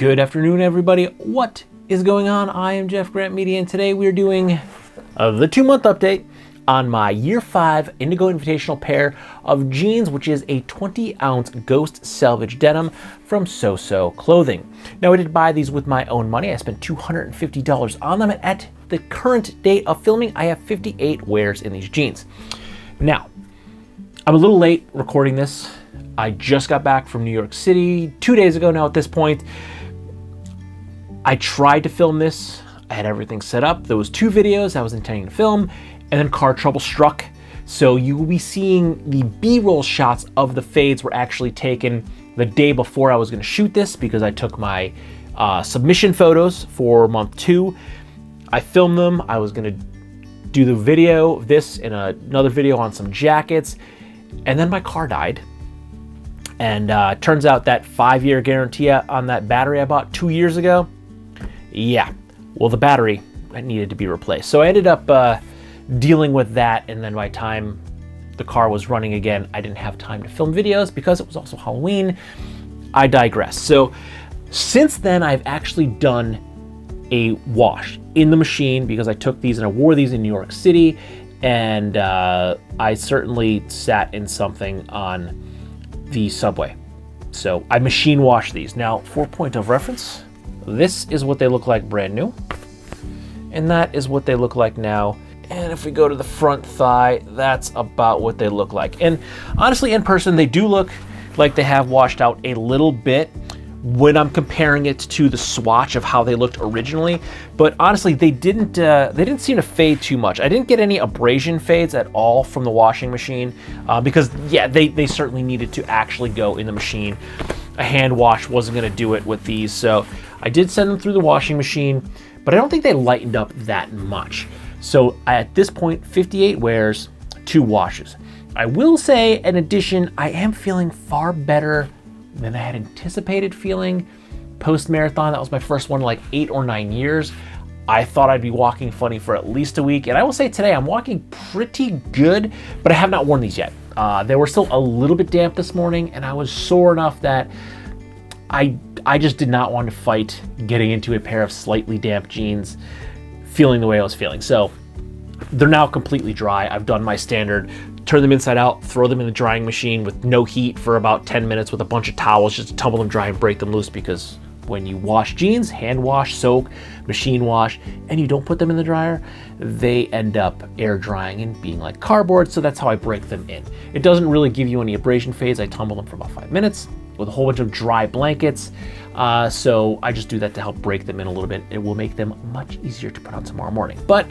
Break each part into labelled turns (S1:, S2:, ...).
S1: Good afternoon, everybody. What is going on? I am jeffgrantMEDIA, and today we're doing the 2-month update on my Year 5 Indigo Invitational pair of jeans, which is a 20-ounce Ghost Selvedge denim from SoSo Clothing. Now, I did buy these with my own money. I spent $250 on them, and at the current date of filming, I have 58 wears in these jeans. Now, I'm a little late recording this. I just got back from New York City 2 days ago now at this point. I tried to film this. I had everything set up. There was 2 videos I was intending to film, and then car trouble struck. So you will be seeing the B-roll shots of the fades were actually taken the day before I was gonna shoot this, because I took my submission photos for month 2. I filmed them. I was gonna do the video of this and another video on some jackets, and then my car died. And turns out that 5-year guarantee on that battery I bought 2 years ago, yeah, well, the battery needed to be replaced. So I ended up dealing with that, and then by the time the car was running again, I didn't have time to film videos because it was also Halloween. I digress. So since then, I've actually done a wash in the machine because I took these and I wore these in New York City, and I certainly sat in something on the subway. So I machine washed these. Now, for point of reference, this is what they look like brand new, and that is what they look like now. And if we go to the front thigh, that's about what they look like. And honestly, in person, they do look like they have washed out a little bit when I'm comparing it to the swatch of how they looked originally. But honestly, they didn't seem to fade too much. I didn't get any abrasion fades at all from the washing machine because, yeah, they certainly needed to actually go in the machine. A hand wash wasn't gonna do it with these, so I did send them through the washing machine, but I don't think they lightened up that much. So at this point, 58 wears, 2 washes. I will say, in addition, I am feeling far better than I had anticipated feeling post-marathon. That was my first one in like 8 or 9 years. I thought I'd be walking funny for at least a week, and I will say today I'm walking pretty good, but I have not worn these yet. They were still a little bit damp this morning, and I was sore enough that I just did not want to fight getting into a pair of slightly damp jeans feeling the way I was feeling. So they're now completely dry. I've done my standard, turn them inside out, throw them in the drying machine with no heat for about 10 minutes with a bunch of towels just to tumble them dry and break them loose, because when you wash jeans, hand wash, soak, machine wash, and you don't put them in the dryer, they end up air drying and being like cardboard. So that's how I break them in. It doesn't really give you any abrasion fades. I tumble them for about 5 minutes with a whole bunch of dry blankets. So I just do that to help break them in a little bit. It will make them much easier to put on tomorrow morning. But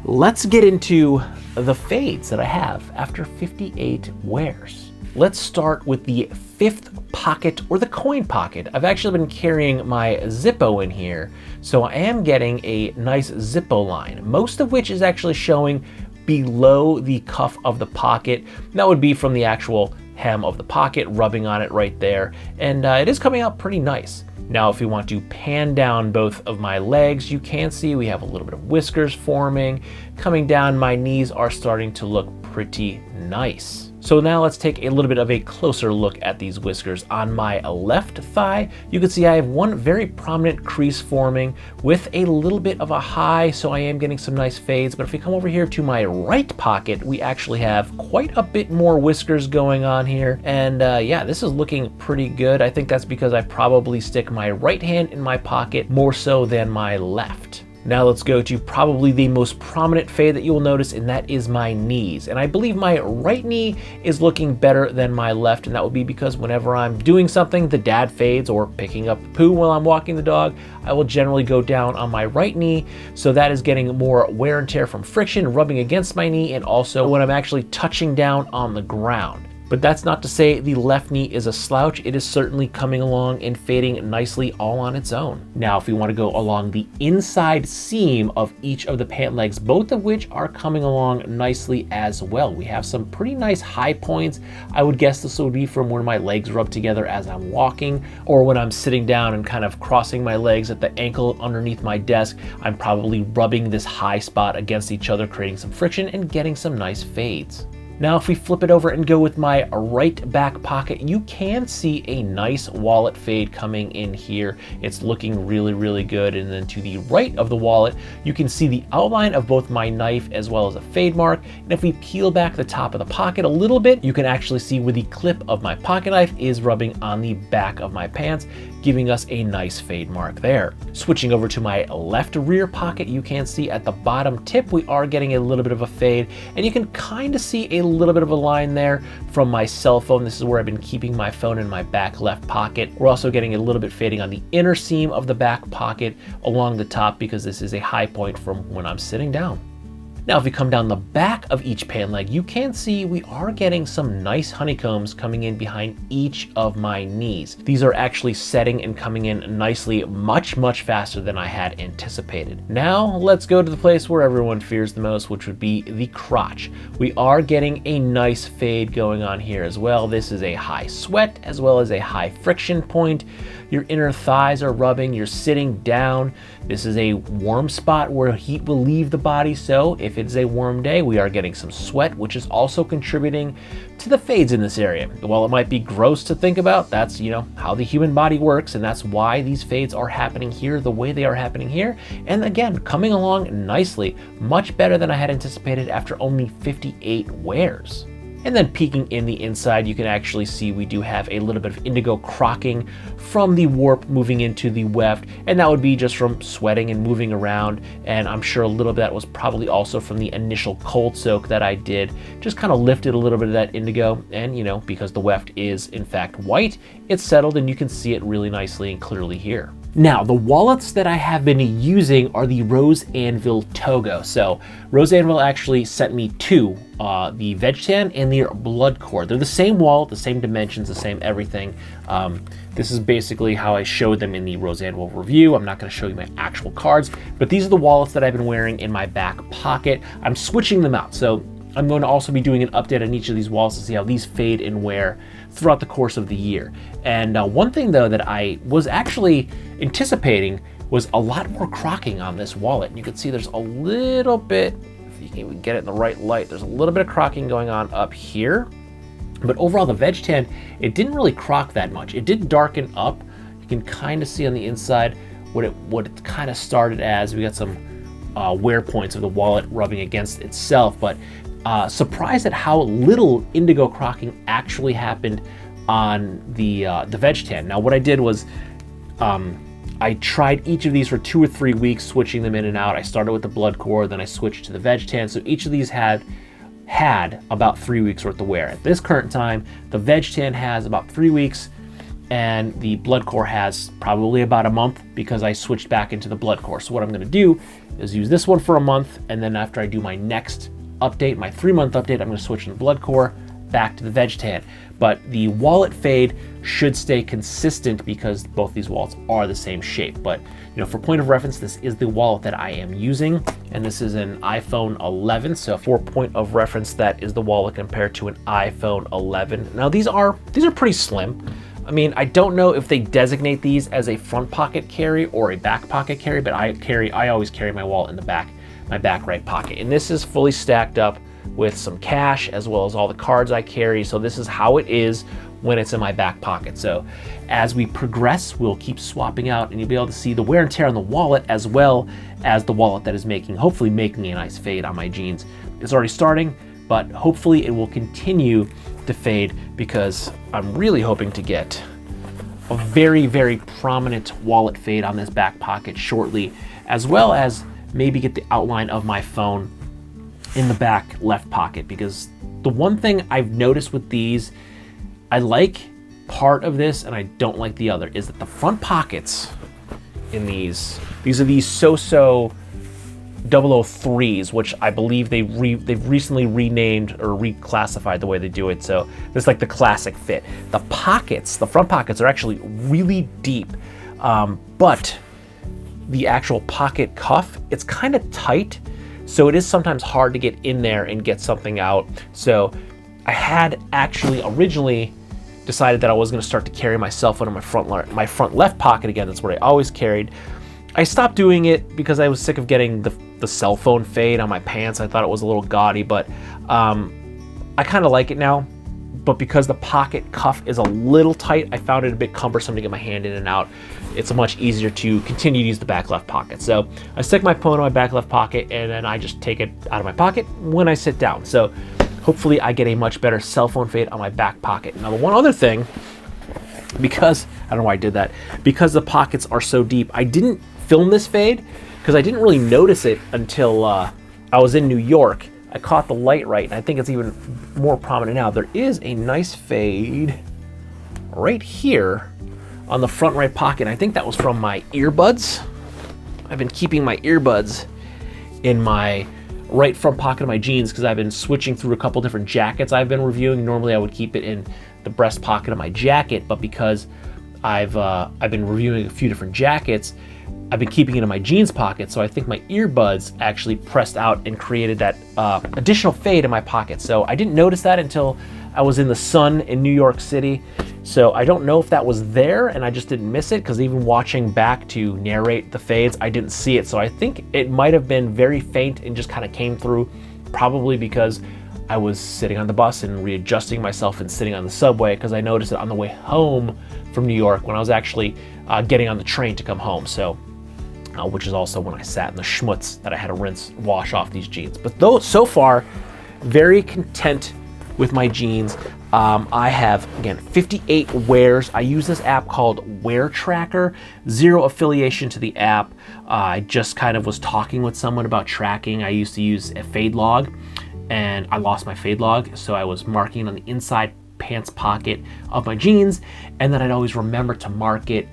S1: let's get into the fades that I have after 58 wears. Let's start with the 5th pocket, or the coin pocket. I've actually been carrying my Zippo in here, so I am getting a nice Zippo line, most of which is actually showing below the cuff of the pocket. That would be from the actual hem of the pocket, rubbing on it right there, and it is coming out pretty nice. Now, if you want to pan down both of my legs, you can see we have a little bit of whiskers forming. Coming down, my knees are starting to look pretty nice. So now let's take a little bit of a closer look at these whiskers. On my left thigh, you can see I have one very prominent crease forming with a little bit of a high, so I am getting some nice fades. But if we come over here to my right pocket, we actually have quite a bit more whiskers going on here. And yeah, this is looking pretty good. I think that's because I probably stick my right hand in my pocket more so than my left. Now let's go to probably the most prominent fade that you will notice, and that is my knees. And I believe my right knee is looking better than my left, and that would be because whenever I'm doing something, the dad fades, or picking up poo while I'm walking the dog, I will generally go down on my right knee. So that is getting more wear and tear from friction rubbing against my knee, and also when I'm actually touching down on the ground. But that's not to say the left knee is a slouch. It is certainly coming along and fading nicely all on its own. Now, if we want to go along the inside seam of each of the pant legs, both of which are coming along nicely as well. We have some pretty nice high points. I would guess this would be from where my legs rub together as I'm walking, or when I'm sitting down and kind of crossing my legs at the ankle underneath my desk, I'm probably rubbing this high spot against each other, creating some friction and getting some nice fades. Now, if we flip it over and go with my right back pocket, you can see a nice wallet fade coming in here. It's looking really, really good. And then to the right of the wallet, you can see the outline of both my knife as well as a fade mark. And if we peel back the top of the pocket a little bit, you can actually see where the clip of my pocket knife is rubbing on the back of my pants, giving us a nice fade mark there. Switching over to my left rear pocket, you can see at the bottom tip, we are getting a little bit of a fade, and you can kind of see a little bit of a line there from my cell phone. This is where I've been keeping my phone in my back left pocket. We're also getting a little bit fading on the inner seam of the back pocket along the top, because this is a high point from when I'm sitting down. Now, if we come down the back of each pant leg, you can see we are getting some nice honeycombs coming in behind each of my knees. These are actually setting and coming in nicely, much, much faster than I had anticipated. Now, let's go to the place where everyone fears the most, which would be the crotch. We are getting a nice fade going on here as well. This is a high sweat as well as a high friction point. Your inner thighs are rubbing, you're sitting down. This is a warm spot where heat will leave the body, so if it's a warm day, we are getting some sweat, which is also contributing to the fades in this area. While it might be gross to think about, that's, how the human body works, and that's why these fades are happening here the way they are happening here. And again, coming along nicely, much better than I had anticipated after only 58 wears. And then peeking in the inside, you can actually see we do have a little bit of indigo crocking from the warp moving into the weft, and that would be just from sweating and moving around. And I'm sure a little bit of that was probably also from the initial cold soak that I did, just kind of lifted a little bit of that indigo. And because the weft is in fact white, it's settled and you can see it really nicely and clearly here. Now, the wallets that I have been using are the Rose Anvil Togo. So Rose Anvil actually sent me two, the Veg Tan and the Blood Core. They're the same wallet, the same dimensions, the same everything. This is basically how I showed them in the Rose Anvil review. I'm not going to show you my actual cards, but these are the wallets that I've been wearing in my back pocket. I'm switching them out. So I'm going to also be doing an update on each of these wallets to see how these fade and wear throughout the course of the year. And one thing though that I was actually anticipating was a lot more crocking on this wallet. You can see there's a little bit, if you can even get it in the right light, there's a little bit of crocking going on up here. But overall, the Veg Tan, it didn't really crock that much. It did darken up. You can kind of see on the inside what it kind of started as. We got some wear points of the wallet rubbing against itself, but surprised at how little indigo crocking actually happened on the Veg Tan. Now, what I did was I tried each of these for 2 or 3 weeks, switching them in and out. I started with the Blood Core, then I switched to the Veg Tan. So each of these had about 3 weeks worth of wear. At this current time, the Veg Tan has about 3 weeks, and the Blood Core has probably about a month, because I switched back into the Blood Core. So what I'm going to do is use this one for a month, and then after I do my next update, my 3-month update, I'm going to switch from the Blood Core back to the Veg Tan. But the wallet fade should stay consistent because both these wallets are the same shape. But for point of reference, this is the wallet that I am using, and this is an iPhone 11. So for point of reference, that is the wallet compared to an iPhone 11. Now these are pretty slim. I mean, I don't know if they designate these as a front pocket carry or a back pocket carry, but I always carry my wallet in the back, my back right pocket. And this is fully stacked up with some cash as well as all the cards I carry. So this is how it is when it's in my back pocket. So as we progress, we'll keep swapping out, and you'll be able to see the wear and tear on the wallet as well as the wallet that is hopefully making a nice fade on my jeans. It's already starting, but hopefully it will continue to fade, because I'm really hoping to get a very, very prominent wallet fade on this back pocket shortly, as well as maybe get the outline of my phone in the back left pocket. Because the one thing I've noticed with these, I like part of this and I don't like the other, is that the front pockets in these are these SoSo 003s, which I believe they've recently renamed or reclassified the way they do it. So it's like the classic fit. The front pockets are actually really deep, but the actual pocket cuff, it's kind of tight. So it is sometimes hard to get in there and get something out. So I had actually originally decided that I was going to start to carry my cell phone in my front left pocket again. That's what I always carried. I stopped doing it because I was sick of getting the cell phone fade on my pants. I thought it was a little gaudy, but I kind of like it now, but because the pocket cuff is a little tight, I found it a bit cumbersome to get my hand in and out. It's much easier to continue to use the back left pocket. So I stick my phone in my back left pocket, and then I just take it out of my pocket when I sit down. So hopefully I get a much better cell phone fade on my back pocket. Now the one other thing, because, I don't know why I did that, because the pockets are so deep, I didn't film this fade because I didn't really notice it until I was in New York. I caught the light right, and I think it's even more prominent now. There is a nice fade right here on the front right pocket. I think that was from my earbuds. I've been keeping my earbuds in my right front pocket of my jeans because I've been switching through a couple different jackets I've been reviewing. Normally I would keep it in the breast pocket of my jacket, but because I've been reviewing a few different jackets, I've been keeping it in my jeans pocket. So I think my earbuds actually pressed out and created that additional fade in my pocket. So I didn't notice that until I was in the sun in New York City. So I don't know if that was there and I just didn't miss it, because even watching back to narrate the fades, I didn't see it. So I think it might have been very faint and just kind of came through, probably because I was sitting on the bus and readjusting myself and sitting on the subway, because I noticed it on the way home from New York when I was actually getting on the train to come home. So, which is also when I sat in the schmutz that I had to wash off these jeans. But though, so far, very content with my jeans. I have, again, 58 wears. I use this app called Wear Tracker. Zero affiliation to the app. I just kind of was talking with someone about tracking. I used to use a fade log, and I lost my fade log, so I was marking on the inside pants pocket of my jeans, and then I'd always remember to mark it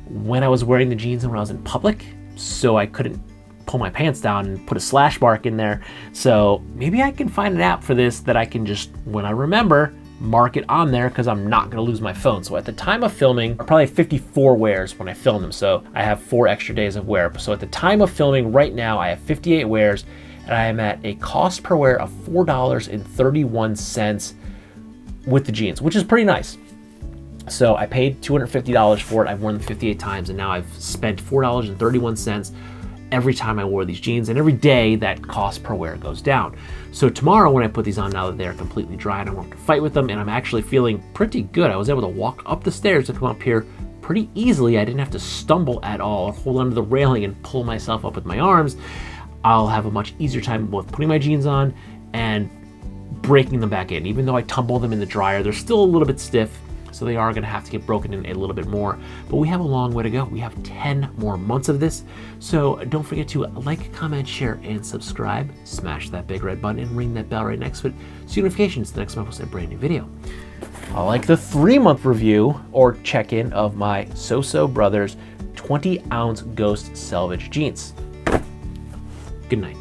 S1: when I was wearing the jeans and when I was in public, so I couldn't pull my pants down and put a slash mark in there. So maybe I can find an app for this that I can just, when I remember, mark it on there, because I'm not gonna lose my phone. So at the time of filming, I probably have 54 wears when I film them, so I have 4 extra days of wear. So at the time of filming right now, I have 58 wears, and I am at a cost per wear of $4.31 with the jeans, which is pretty nice. So I paid $250 for it. I've worn them 58 times, and now I've spent $4.31 every time I wore these jeans, and every day that cost per wear goes down. So tomorrow when I put these on, now that they're completely dry, I don't want to fight with them, and I'm actually feeling pretty good. I was able to walk up the stairs to come up here pretty easily. I didn't have to stumble at all or hold onto the railing and pull myself up with my arms. I'll have a much easier time both putting my jeans on and breaking them back in. Even though I tumble them in the dryer, they're still a little bit stiff, so they are gonna have to get broken in a little bit more. But we have a long way to go. We have 10 more months of this. So don't forget to like, comment, share, and subscribe. Smash that big red button and ring that bell right next to it so you get notifications the next time I post a brand new video. I like the 3-month review or check-in of my SoSo Brothers 20oz Ghost Selvedge jeans. Good night.